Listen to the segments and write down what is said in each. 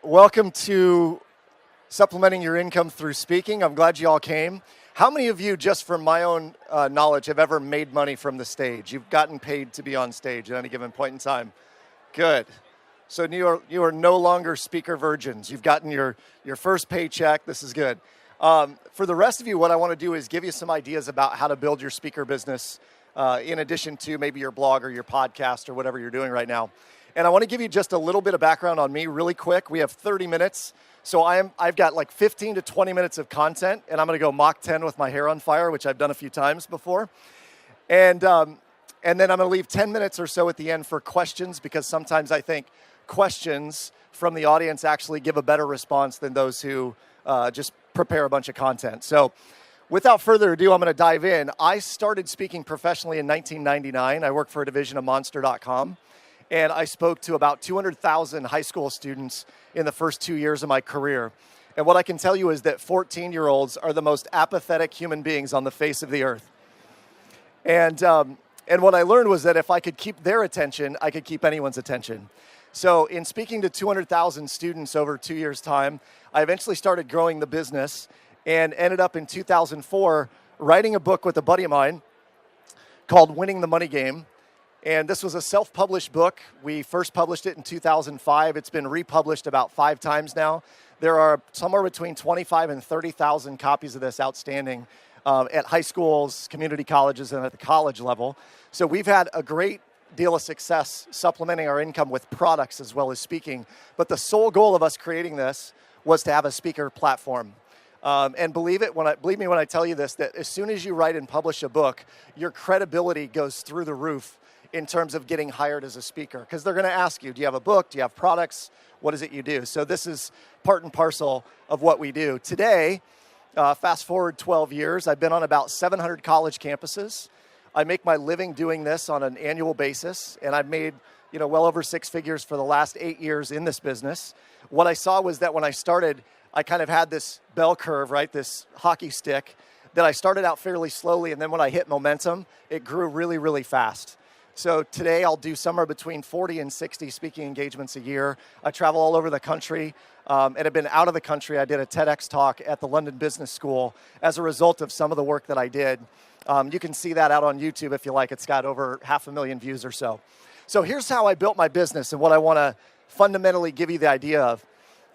welcome to Supplementing Your Income Through Speaking. I'm glad you all came. How many of you, just from my own knowledge, have ever made money from the stage? You've gotten paid to be on stage at any given point in time. Good. So you are no longer speaker virgins. You've gotten your first paycheck. This is good. For the rest of you, what I want to do is give you some ideas about how to build your speaker business in addition to maybe your blog or your podcast or whatever you're doing right now. And I want to give you just a little bit of background on me really quick. We have 30 minutes. So I've got like 15 to 20 minutes of content, and I'm going to go Mach 10 with my hair on fire, which I've done a few times before. And then I'm going to leave 10 minutes or so at the end for questions, because sometimes I think questions from the audience actually give a better response than those who just prepare a bunch of content. So without further ado, I'm going to dive in. I started speaking professionally in 1999. I worked for a division of Monster.com. And I spoke to about 200,000 high school students in the first 2 years of my career. And what I can tell you is that 14-year-olds are the most apathetic human beings on the face of the earth. And what I learned was that if I could keep their attention, I could keep anyone's attention. So in speaking to 200,000 students over 2 years' time, I eventually started growing the business and ended up in 2004 writing a book with a buddy of mine called Winning the Money Game. And this was a self-published book. We first published it in 2005. It's been republished about 5 times now. There are somewhere between 25 and 30,000 copies of this outstanding at high schools, community colleges, and at the college level. So we've had a great deal of success supplementing our income with products as well as speaking. But the sole goal of us creating this was to have a speaker platform. And believe me when I tell you this, that as soon as you write and publish a book, your credibility goes through the roof in terms of getting hired as a speaker, because they're going to ask you, do you have a book? Do you have products? What is it you do? So this is part and parcel of what we do. Today, fast forward 12 years, I've been on about 700 college campuses. I make my living doing this on an annual basis, and I've made well over 6 figures for the last 8 years in this business. What I saw was that when I started, I kind of had this bell curve, right, this hockey stick, that I started out fairly slowly, and then when I hit momentum, it grew really, really fast. So today I'll do somewhere between 40 and 60 speaking engagements a year. I travel all over the country and have been out of the country. I did a TEDx talk at the London Business School as a result of some of the work that I did. You can see that out on YouTube if you like. It's got over 500,000 views or so. So here's how I built my business and what I want to fundamentally give you the idea of.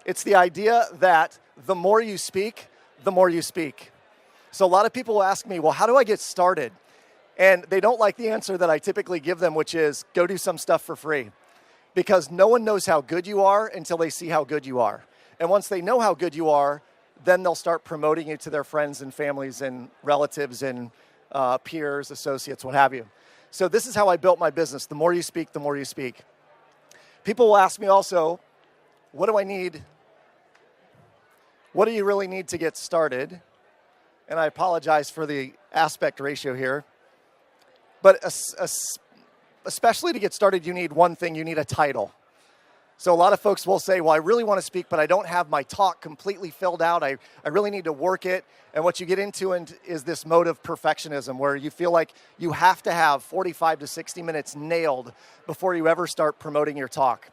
It's the idea that the more you speak, the more you speak. So a lot of people ask me, well, how do I get started? And they don't like the answer that I typically give them, which is go do some stuff for free. Because no one knows how good you are until they see how good you are. And once they know how good you are, then they'll start promoting you to their friends and families and relatives and peers, associates, what have you. So this is how I built my business. The more you speak, the more you speak. People will ask me also, what do I need? What do you really need to get started? And I apologize for the aspect ratio here. But especially to get started, you need one thing. You need a title. So a lot of folks will say, well, I really want to speak, but I don't have my talk completely filled out. I really need to work it. And what you get into is this mode of perfectionism where you feel like you have to have 45 to 60 minutes nailed before you ever start promoting your talk.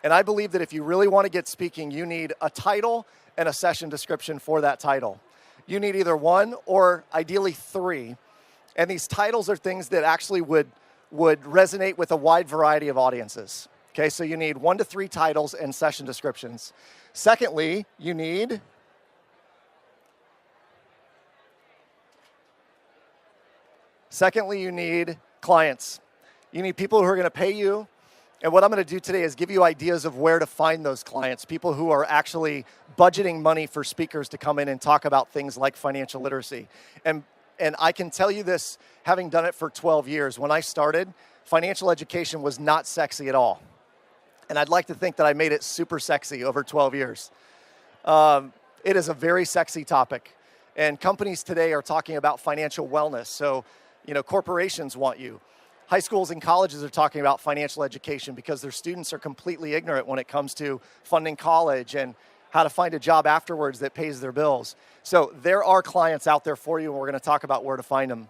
And I believe that if you really want to get speaking, you need a title and a session description for that title. You need either one or ideally 3. And these titles are things that actually would resonate with a wide variety of audiences. Okay, so you need 1 to 3 titles and session descriptions. Secondly, you need clients. You need people who are going to pay you. And what I'm going to do today is give you ideas of where to find those clients, people who are actually budgeting money for speakers to come in and talk about things like financial literacy. And I can tell you this, having done it for 12 years, when I started, financial education was not sexy at all. And I'd like to think that I made it super sexy over 12 years. It is a very sexy topic. And companies today are talking about financial wellness. So, corporations want you. High schools and colleges are talking about financial education because their students are completely ignorant when it comes to funding college and how to find a job afterwards that pays their bills. So there are clients out there for you, and we're going to talk about where to find them.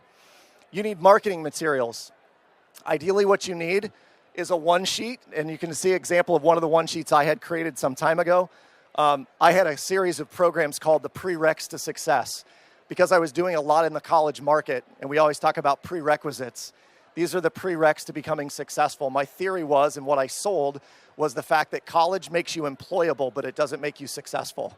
You need marketing materials. Ideally, what you need is a one sheet, and you can see an example of one of the one sheets I had created some time ago. I had a series of programs called the Prereqs to Success because I was doing a lot in the college market, and we always talk about prerequisites. These are the prereqs to becoming successful. My theory was, and what I sold, was the fact that college makes you employable, but it doesn't make you successful.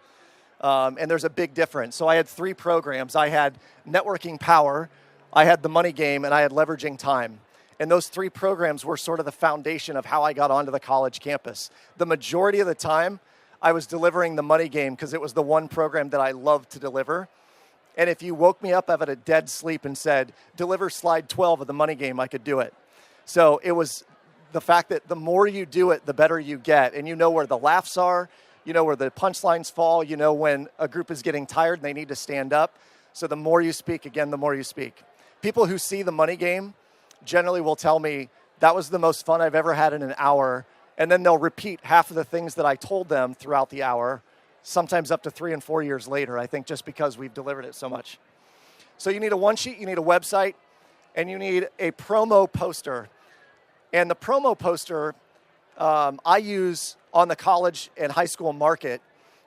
And there's a big difference. So I had 3 programs. I had networking power, I had the money game, and I had leveraging time. And those 3 programs were sort of the foundation of how I got onto the college campus. The majority of the time, I was delivering the money game because it was the one program that I loved to deliver. And if you woke me up out of a dead sleep and said, deliver slide 12 of the money game, I could do it. So it was the fact that the more you do it, the better you get. And you know where the laughs are, you know where the punchlines fall, you know when a group is getting tired and they need to stand up. So the more you speak, again, the more you speak. People who see the money game generally will tell me, that was the most fun I've ever had in an hour. And then they'll repeat half of the things that I told them throughout the hour, sometimes up to 3 and 4 years later, I think just because we've delivered it so much. So you need a one-sheet, you need a website, and you need a promo poster. And the promo poster I use on the college and high school market.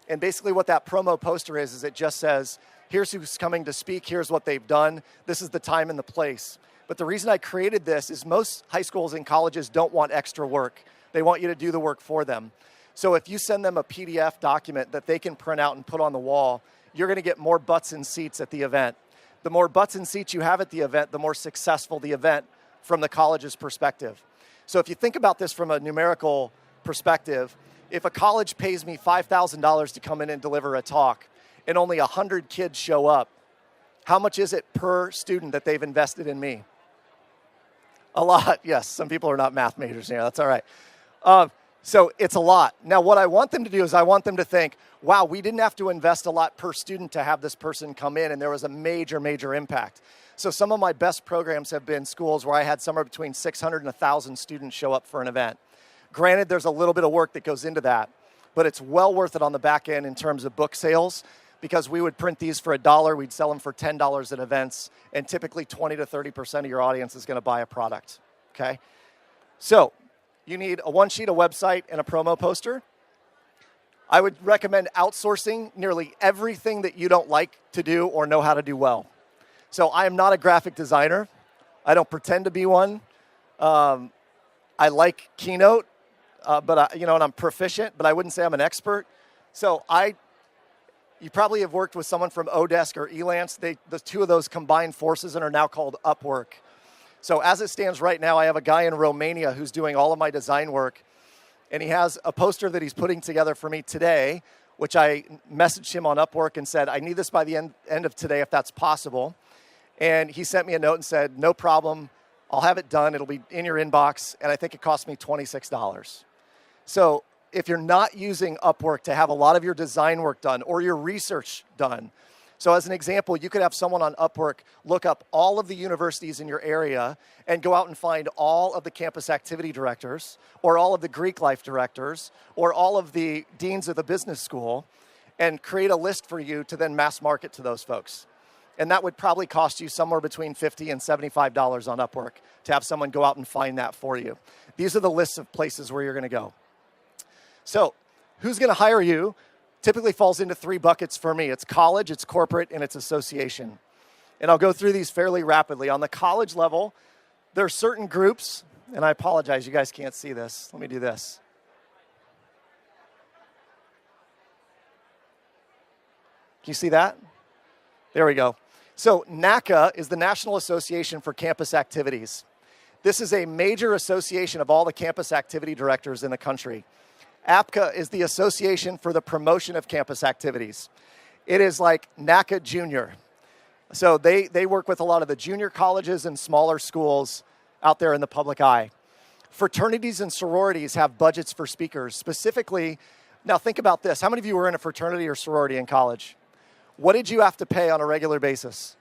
And basically what that promo poster is it just says, here's who's coming to speak, here's what they've done, this is the time and the place. But the reason I created this is most high schools and colleges don't want extra work. They want you to do the work for them. So if you send them a PDF document that they can print out and put on the wall, you're going to get more butts and seats at the event. The more butts and seats you have at the event, the more successful the event from the college's perspective. So if you think about this from a numerical perspective, if a college pays me $5,000 to come in and deliver a talk and only 100 kids show up, how much is it per student that they've invested in me? A lot, yes. Some people are not math majors here. That's all right. So it's a lot. Now, what I want them to do is I want them to think, wow, we didn't have to invest a lot per student to have this person come in, and there was a major, major impact. So some of my best programs have been schools where I had somewhere between 600 and 1,000 students show up for an event. Granted, there's a little bit of work that goes into that, but it's well worth it on the back end in terms of book sales, because we would print these for $1, we'd sell them for $10 at events, and typically 20 to 30% of your audience is going to buy a product, okay? So you need a one-sheet, a website, and a promo poster. I would recommend outsourcing nearly everything that you don't like to do or know how to do well. So I am not a graphic designer. I don't pretend to be one. I like Keynote, and I'm proficient, but I wouldn't say I'm an expert. So you probably have worked with someone from Odesk or Elance. The two of those combined forces and are now called Upwork. So as it stands right now, I have a guy in Romania who's doing all of my design work, and he has a poster that he's putting together for me today, which I messaged him on Upwork and said, I need this by the end of today if that's possible. And he sent me a note and said, no problem, I'll have it done, it'll be in your inbox, and I think it cost me $26. So if you're not using Upwork to have a lot of your design work done or your research done, so as an example, you could have someone on Upwork look up all of the universities in your area and go out and find all of the campus activity directors or all of the Greek life directors or all of the deans of the business school and create a list for you to then mass market to those folks. And that would probably cost you somewhere between $50 and $75 on Upwork to have someone go out and find that for you. These are the lists of places where you're going to go. So who's going to hire you? Typically falls into 3 buckets for me. It's college, it's corporate, and it's association. And I'll go through these fairly rapidly. On the college level, there are certain groups, and I apologize, you guys can't see this. Let me do this. Can you see that? There we go. So NACA is the National Association for Campus Activities. This is a major association of all the campus activity directors in the country. APCA is the Association for the Promotion of Campus Activities. It is like NACA Junior. So they work with a lot of the junior colleges and smaller schools out there in the public eye. Fraternities and sororities have budgets for speakers. Specifically, now think about this. How many of you were in a fraternity or sorority in college? What did you have to pay on a regular basis?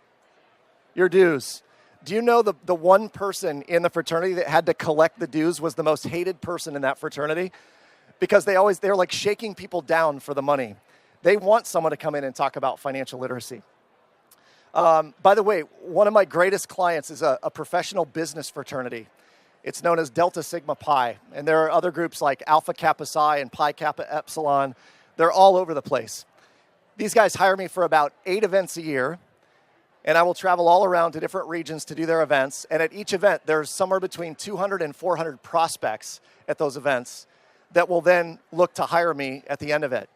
Your dues. Do you know the one person in the fraternity that had to collect the dues was the most hated person in that fraternity? Because they're like shaking people down for the money. They want someone to come in and talk about financial literacy. By the way, one of my greatest clients is a professional business fraternity. It's known as Delta Sigma Pi. And there are other groups like Alpha Kappa Psi and Pi Kappa Epsilon They're all over the place. These guys hire me for about 8 events a year, and I will travel all around to different regions to do their events. And at each event, there's somewhere between 200 and 400 prospects at those events that will then look to hire me at the end of it.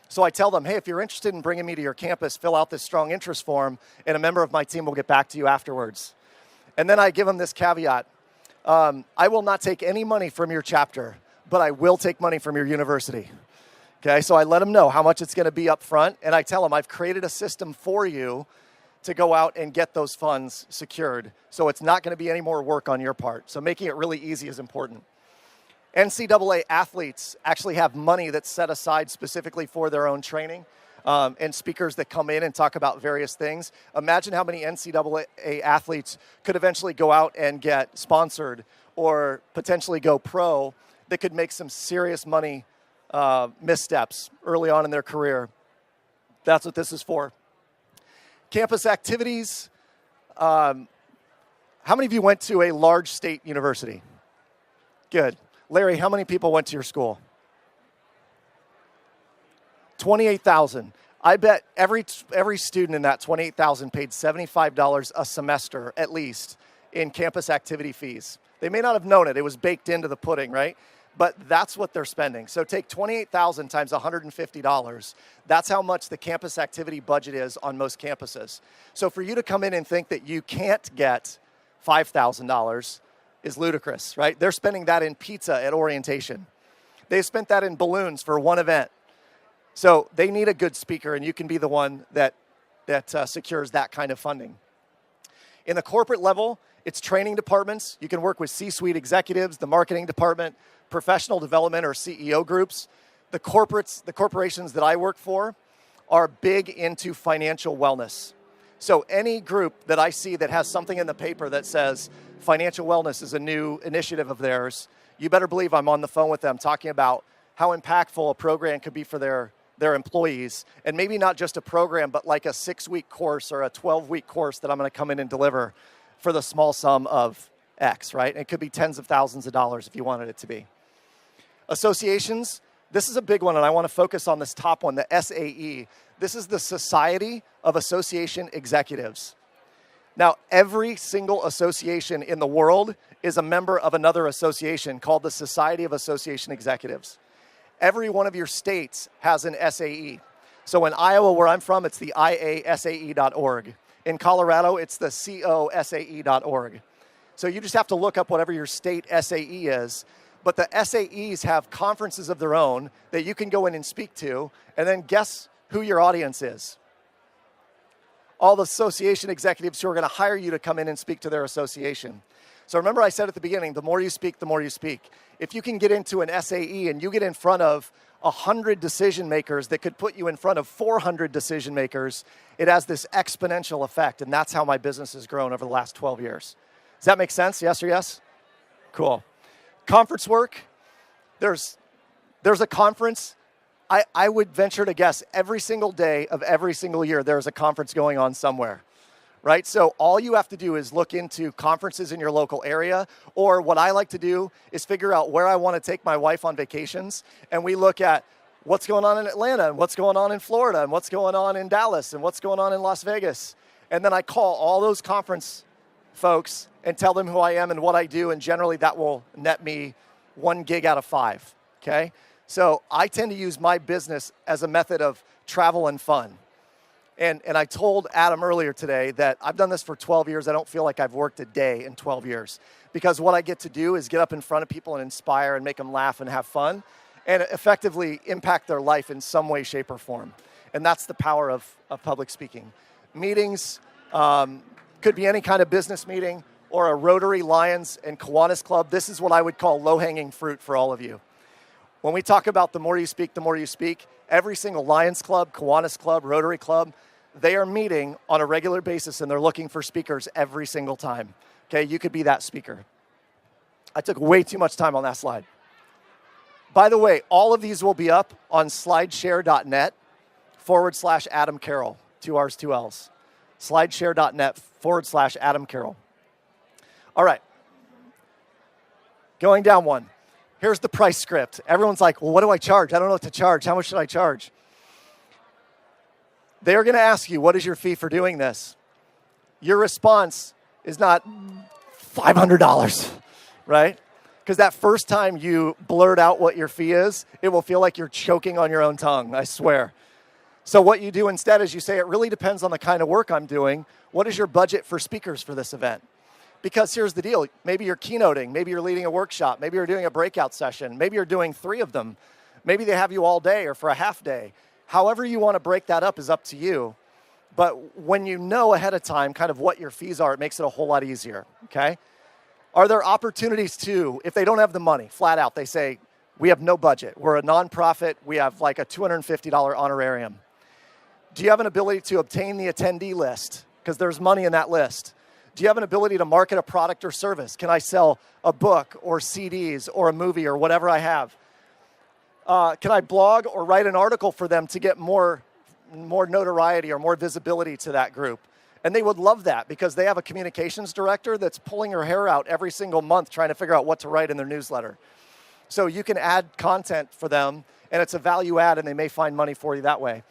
So I tell them, hey, if you're interested in bringing me to your campus, fill out this strong interest form, and a member of my team will get back to you afterwards. And then I give them this caveat. I will not take any money from your chapter, but I will take money from your university. Okay, so I let them know how much it's going to be up front, and I tell them I've created a system for you to go out and get those funds secured. So it's not going to be any more work on your part. So making it really easy is important. NCAA athletes actually have money that's set aside specifically for their own training, and speakers that come in and talk about various things. Imagine how many NCAA athletes could eventually go out and get sponsored or potentially go pro that could make some serious money missteps early on in their career. That's what this is for. Campus activities. How many of you went to a large state university? Good. Larry, how many people went to your school? 28,000. I bet every student in that 28,000 paid $75 a semester at least in campus activity fees. They may not have known it. It was baked into the pudding, right? But that's what they're spending. So take 28,000 times $150. That's how much the campus activity budget is on most campuses. So for you to come in and think that you can't get $5,000 is ludicrous, right? They're spending that in pizza at orientation. They spent that in balloons for one event. So they need a good speaker, and you can be the one that secures that kind of funding. In the corporate level, it's training departments. You can work with C-suite executives, the marketing department, professional development or CEO groups. The corporations that I work for are big into financial wellness. So any group that I see that has something in the paper that says financial wellness is a new initiative of theirs, you better believe I'm on the phone with them talking about how impactful a program could be for their employees. And maybe not just a program, but like a 6-week course or a 12-week course that I'm going to come in and deliver for the small sum of X, right? And it could be tens of thousands of dollars if you wanted it to be. Associations, this is a big one, and I want to focus on this top one, the SAE. This is the Society of Association Executives. Now, every single association in the world is a member of another association called the Society of Association Executives. Every one of your states has an SAE. So in Iowa, where I'm from, it's the iasae.org. In Colorado, it's the cosae.org. So you just have to look up whatever your state SAE is. But the SAEs have conferences of their own that you can go in and speak to, and then guess who your audience is? All the association executives who are going to hire you to come in and speak to their association. So remember I said at the beginning, the more you speak, the more you speak. If you can get into an SAE and you get in front of 100 decision makers that could put you in front of 400 decision makers, it has this exponential effect, and that's how my business has grown over the last 12 years. Does that make sense? Yes or yes? Cool. Conference work, there's a conference. I would venture to guess every single day of every single year there's a conference going on somewhere, right? So all you have to do is look into conferences in your local area, or what I like to do is figure out where I want to take my wife on vacations, and we look at what's going on in Atlanta, and what's going on in Florida, and what's going on in Dallas, and what's going on in Las Vegas. And then I call all those conference folks and tell them who I am and what I do, and generally that will net me 1 gig out of 5, okay? So I tend to use my business as a method of travel and fun. And I told Adam earlier today that I've done this for 12 years. I don't feel like I've worked a day in 12 years because what I get to do is get up in front of people and inspire and make them laugh and have fun and effectively impact their life in some way, shape, or form. And that's the power of public speaking. Meetings could be any kind of business meeting or a Rotary, Lions, and Kiwanis Club. This is what I would call low-hanging fruit for all of you. When we talk about the more you speak, every single Lions Club, Kiwanis Club, Rotary Club, they are meeting on a regular basis and they're looking for speakers every single time. Okay, you could be that speaker. I took way too much time on that slide. By the way, all of these will be up on slideshare.net/Adam Carroll, 2 R's, 2 L's. Slideshare.net/Adam Carroll. All right, going down one. Here's the price script. Everyone's like, well, what do I charge? I don't know what to charge. How much should I charge? They are going to ask you, what is your fee for doing this? Your response is not $500, right? Because that first time you blurt out what your fee is, it will feel like you're choking on your own tongue, I swear. So what you do instead is you say, it really depends on the kind of work I'm doing. What is your budget for speakers for this event? Because here's the deal. Maybe you're keynoting. Maybe you're leading a workshop. Maybe you're doing a breakout session. Maybe you're doing 3 of them. Maybe they have you all day or for a half day. However you want to break that up is up to you. But when you know ahead of time kind of what your fees are, it makes it a whole lot easier, okay? Are there opportunities too, if they don't have the money, flat out, they say, we have no budget. We're a nonprofit. We have like a $250 honorarium. Do you have an ability to obtain the attendee list? Because there's money in that list. Do you have an ability to market a product or service? Can I sell a book or CDs or a movie or whatever I have? Can I blog or write an article for them to get more notoriety or more visibility to that group? And they would love that because they have a communications director that's pulling her hair out every single month trying to figure out what to write in their newsletter. So you can add content for them, and it's a value add, and they may find money for you that way.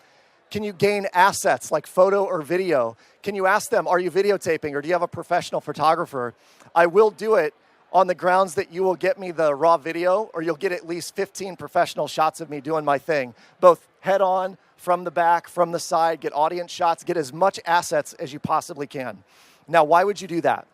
Can you gain assets like photo or video? Can you ask them, are you videotaping or do you have a professional photographer? I will do it on the grounds that you will get me the raw video or you'll get at least 15 professional shots of me doing my thing, both head on, from the back, from the side, get audience shots, get as much assets as you possibly can. Now, why would you do that?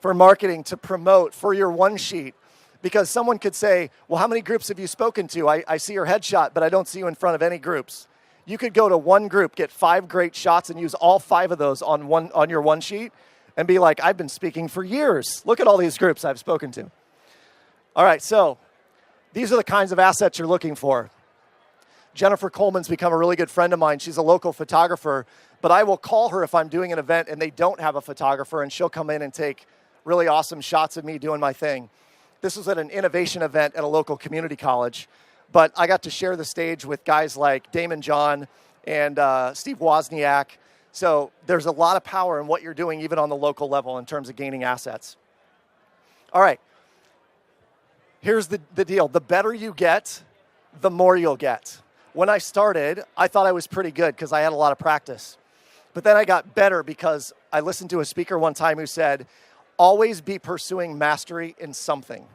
For marketing, to promote, for your one sheet. Because someone could say, well, how many groups have you spoken to? I see your headshot, but I don't see you in front of any groups. You could go to one group, get 5 great shots, and use all 5 of those on your one sheet and be like, I've been speaking for years. Look at all these groups I've spoken to. All right, so these are the kinds of assets you're looking for. Jennifer Coleman's become a really good friend of mine. She's a local photographer, but I will call her if I'm doing an event and they don't have a photographer, and she'll come in and take really awesome shots of me doing my thing. This was at an innovation event at a local community college, but I got to share the stage with guys like Damon John and Steve Wozniak. So there's a lot of power in what you're doing, even on the local level, in terms of gaining assets. All right. Here's the deal. The better you get, the more you'll get. When I started, I thought I was pretty good because I had a lot of practice. But then I got better because I listened to a speaker one time who said, always be pursuing mastery in something.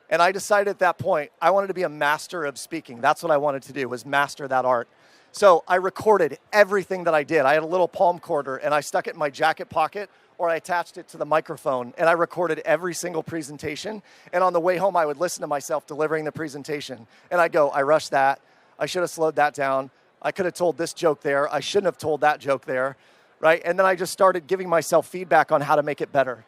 And I decided at that point, I wanted to be a master of speaking. That's what I wanted to do, was master that art. So I recorded everything that I did. I had a little palm recorder, and I stuck it in my jacket pocket, or I attached it to the microphone, and I recorded every single presentation. And on the way home, I would listen to myself delivering the presentation. And I'd go, I rushed that. I should have slowed that down. I could have told this joke there. I shouldn't have told that joke there, right? And then I just started giving myself feedback on how to make it better.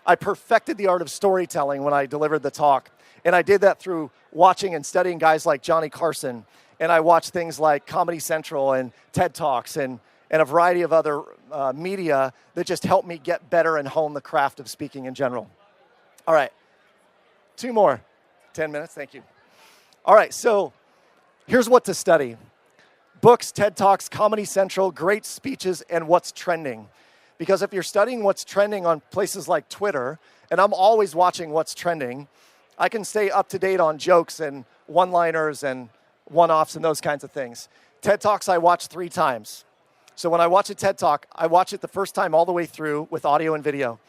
I perfected the art of storytelling when I delivered the talk. And I did that through watching and studying guys like Johnny Carson. And I watched things like Comedy Central and TED Talks and a variety of other media that just helped me get better and hone the craft of speaking in general. All right, 2 more. 10 minutes, thank you. All right, so here's what to study. Books, TED Talks, Comedy Central, great speeches, and what's trending. Because if you're studying what's trending on places like Twitter, and I'm always watching what's trending, I can stay up to date on jokes and one-liners and one-offs and those kinds of things. TED Talks I watch 3 times. So when I watch a TED Talk, I watch it the first time all the way through with audio and video.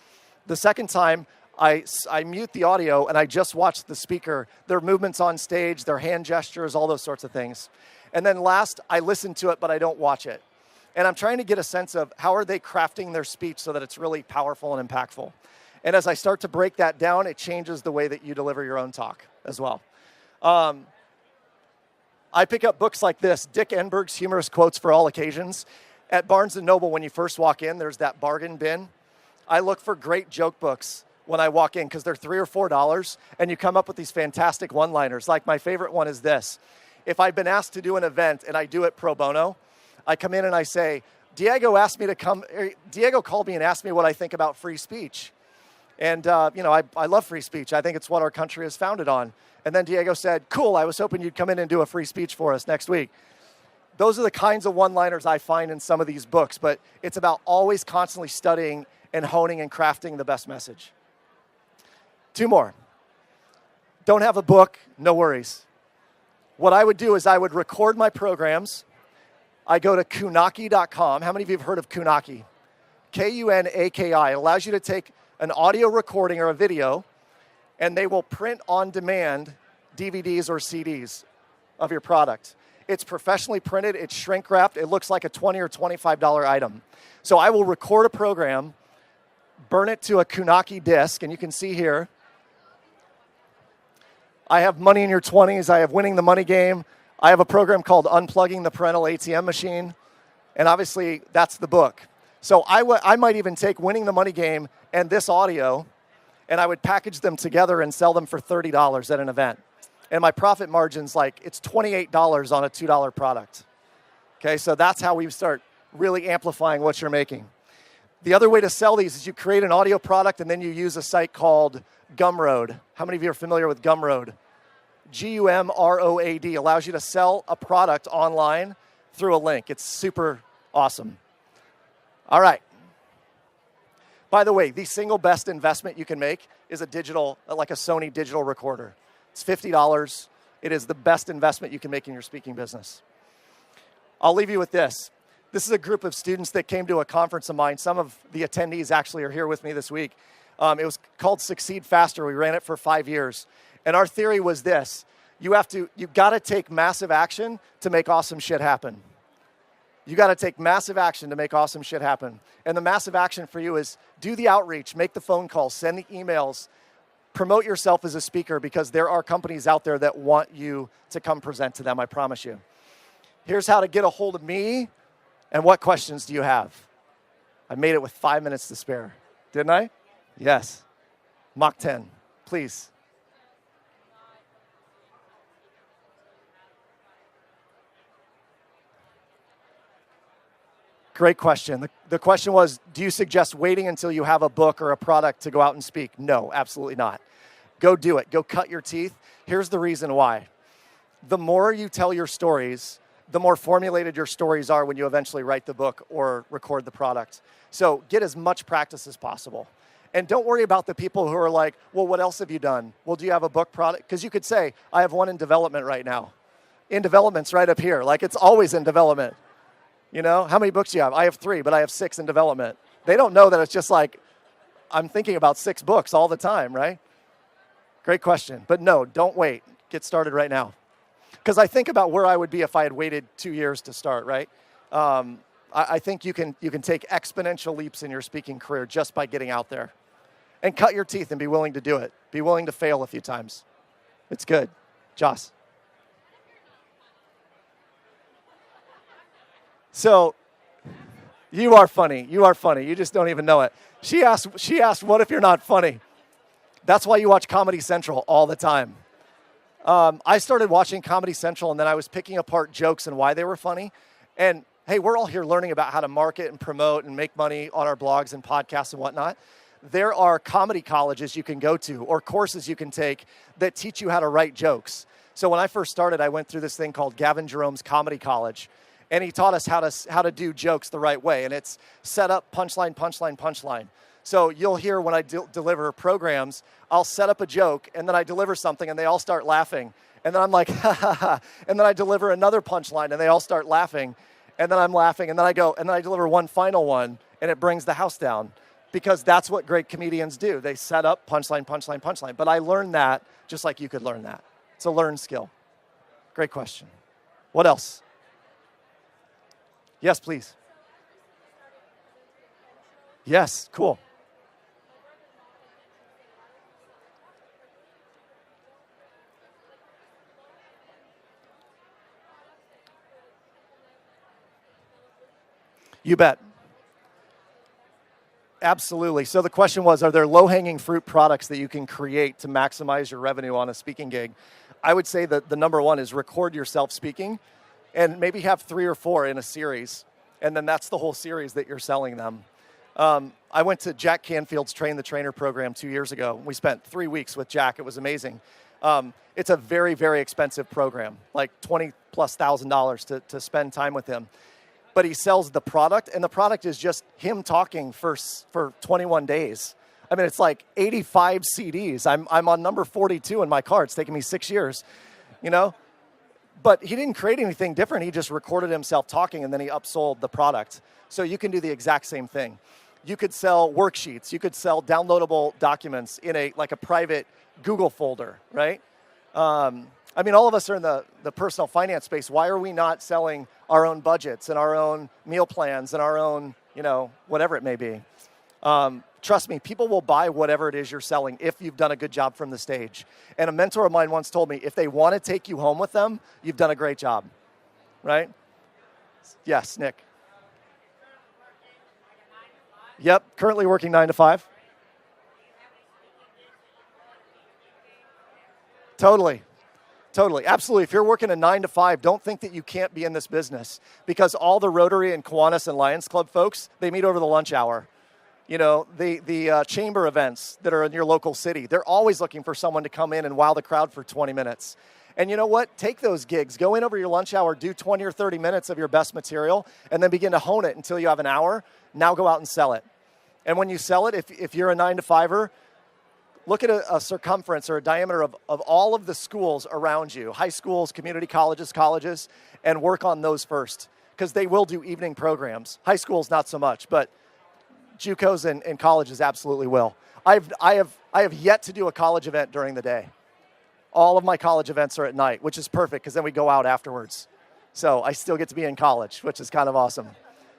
The second time, I mute the audio and I just watch the speaker, their movements on stage, their hand gestures, all those sorts of things. And then last, I listen to it, but I don't watch it. And I'm trying to get a sense of how are they crafting their speech so that it's really powerful and impactful. And as I start to break that down, it changes the way that you deliver your own talk as well. I pick up books like this, Dick Enberg's Humorous Quotes for All Occasions. At Barnes & Noble, when you first walk in, there's that bargain bin. I look for great joke books when I walk in because they're $3 or $4, and you come up with these fantastic one-liners. Like my favorite one is this. If I've been asked to do an event and I do it pro bono, I come in and I say, Diego called me and asked me what I think about free speech. And, I love free speech. I think it's what our country is founded on. And then Diego said, cool, I was hoping you'd come in and do a free speech for us next week. Those are the kinds of one-liners I find in some of these books, but it's about always constantly studying and honing and crafting the best message. 2 more. Don't have a book, no worries. What I would do is I would record my programs. I go to kunaki.com. How many of you have heard of Kunaki? Kunaki. It allows you to take an audio recording or a video, and they will print on demand DVDs or CDs of your product. It's professionally printed. It's shrink wrapped. It looks like a $20 or $25 item. So I will record a program, burn it to a Kunaki disk, and you can see here, I have Money in Your 20s. I have Winning the Money Game. I have a program called Unplugging the Parental ATM Machine. And obviously, that's the book. So I might even take Winning the Money Game and this audio, and I would package them together and sell them for $30 at an event. And my profit margin's like, it's $28 on a $2 product. Okay, so that's how we start really amplifying what you're making. The other way to sell these is you create an audio product and then you use a site called Gumroad. How many of you are familiar with Gumroad? Gumroad allows you to sell a product online through a link. It's super awesome. All right. By the way, the single best investment you can make is a digital, like a Sony digital recorder. It's $50. It is the best investment you can make in your speaking business. I'll leave you with this. This is a group of students that came to a conference of mine. Some of the attendees actually are here with me this week. It was called Succeed Faster. We ran it for 5 years. And our theory was this. You've got to take massive action to make awesome shit happen. You got to take massive action to make awesome shit happen. And the massive action for you is do the outreach, make the phone calls, send the emails, promote yourself as a speaker, because there are companies out there that want you to come present to them, I promise you. Here's how to get a hold of me, and what questions do you have? I made it with 5 minutes to spare, didn't I? Yes. Mach 10, please. Great question. The question was, do you suggest waiting until you have a book or a product to go out and speak? No, absolutely not. Go do it. Go cut your teeth. Here's the reason why. The more you tell your stories, the more formulated your stories are when you eventually write the book or record the product. So get as much practice as possible. And don't worry about the people who are like, well, what else have you done? Well, do you have a book product? Because you could say, I have one in development right now. In development's right up here. Like, it's always in development. You know, how many books do you have? I have 3, but I have 6 in development. They don't know that it's just like, I'm thinking about 6 books all the time, right? Great question. But no, don't wait. Get started right now. Because I think about where I would be if I had waited 2 years to start, right? I think you can take exponential leaps in your speaking career just by getting out there. And cut your teeth and be willing to do it. Be willing to fail a few times. It's good. Joss. So, you are funny. You are funny. You just don't even know it. She asked, what if you're not funny? That's why you watch Comedy Central all the time. I started watching Comedy Central, and then I was picking apart jokes and why they were funny. And, hey, we're all here learning about how to market and promote and make money on our blogs and podcasts and whatnot. There are comedy colleges you can go to or courses you can take that teach you how to write jokes. So when I first started, I went through this thing called Gavin Jerome's Comedy College. And he taught us how to do jokes the right way. And it's set up, punchline, punchline, punchline. So you'll hear when I deliver programs, I'll set up a joke, and then I deliver something, and they all start laughing. And then I'm like, ha, ha, ha. And then I deliver another punchline, and they all start laughing. And then I'm laughing, and then I go, and then I deliver one final one, and it brings the house down. Because that's what great comedians do. They set up punchline, punchline, punchline. But I learned that just like you could learn that. It's a learned skill. Great question. What else? Yes, please. Yes, cool. You bet. Absolutely. So the question was, are there low-hanging fruit products that you can create to maximize your revenue on a speaking gig? I would say that the number one is record yourself speaking and maybe have 3 or 4 in a series. And then that's the whole series that you're selling them. I went to Jack Canfield's Train the Trainer program 2 years ago. We spent 3 weeks with Jack. It was amazing. It's a very, very expensive program, like $20,000+ to spend time with him. But he sells the product, and the product is just him talking for 21 days. I mean, it's like 85 CDs. I'm on number 42 in my car. It's taken me 6 years, you know? But he didn't create anything different. He just recorded himself talking, and then he upsold the product. So you can do the exact same thing. You could sell worksheets. You could sell downloadable documents in a private Google folder, right? I mean, all of us are in the personal finance space. Why are we not selling our own budgets and our own meal plans and our own, whatever it may be? Trust me, people will buy whatever it is you're selling if you've done a good job from the stage. And a mentor of mine once told me, if they want to take you home with them, you've done a great job, right? Yes, Nick. Yep, currently working 9 to 5. Totally, absolutely. If you're working a 9 to 5, don't think that you can't be in this business, because all the Rotary and Kiwanis and Lions Club folks, they meet over the lunch hour. The chamber events that are in your local city, they're always looking for someone to come in and wow the crowd for 20 minutes. And you know what? Take those gigs. Go in over your lunch hour, do 20 or 30 minutes of your best material, and then begin to hone it until you have an hour. Now go out and sell it. And when you sell it, if you're a 9 to 5er, look at a circumference or a diameter of all of the schools around you, high schools, community colleges, and work on those first, because they will do evening programs. High schools, not so much, but JUCOs and colleges absolutely will. I have yet to do a college event during the day. All of my college events are at night, which is perfect, because then we go out afterwards. So I still get to be in college, which is kind of awesome,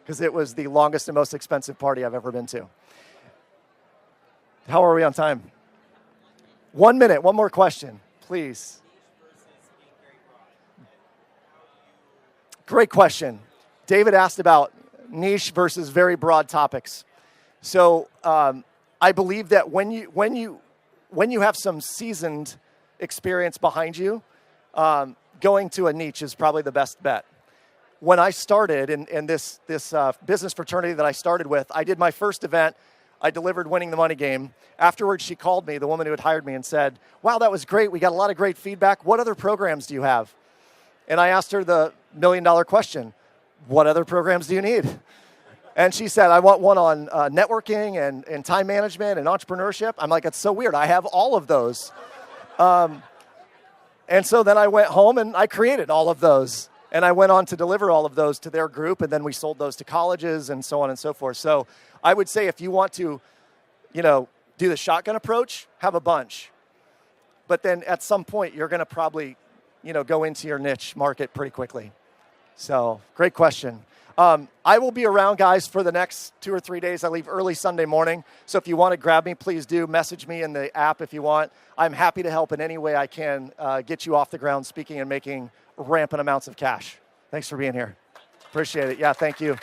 because it was the longest and most expensive party I've ever been to. How are we on time? 1 minute, one more question, please. Great question. David asked about niche versus very broad topics. So I believe that when you have some seasoned experience behind you, going to a niche is probably the best bet. When I started in this business fraternity that I started with, I did my first event. I delivered Winning the Money Game. Afterwards, she called me, the woman who had hired me, and said, "Wow, that was great. We got a lot of great feedback. What other programs do you have?" And I asked her the million-dollar question, "What other programs do you need?" And she said, "I want one on networking and time management and entrepreneurship." I'm like, "It's so weird. I have all of those." And so then I went home and I created all of those. And I went on to deliver all of those to their group, and then we sold those to colleges and so on and so forth. So I would say if you want to, do the shotgun approach, have a bunch. But then at some point, you're going to probably, go into your niche market pretty quickly. So great question. I will be around, guys, for the next 2 or 3 days. I leave early Sunday morning. So if you want to grab me, please do. Message me in the app if you want. I'm happy to help in any way I can get you off the ground speaking and making rampant amounts of cash. Thanks for being here. Appreciate it. Yeah, thank you.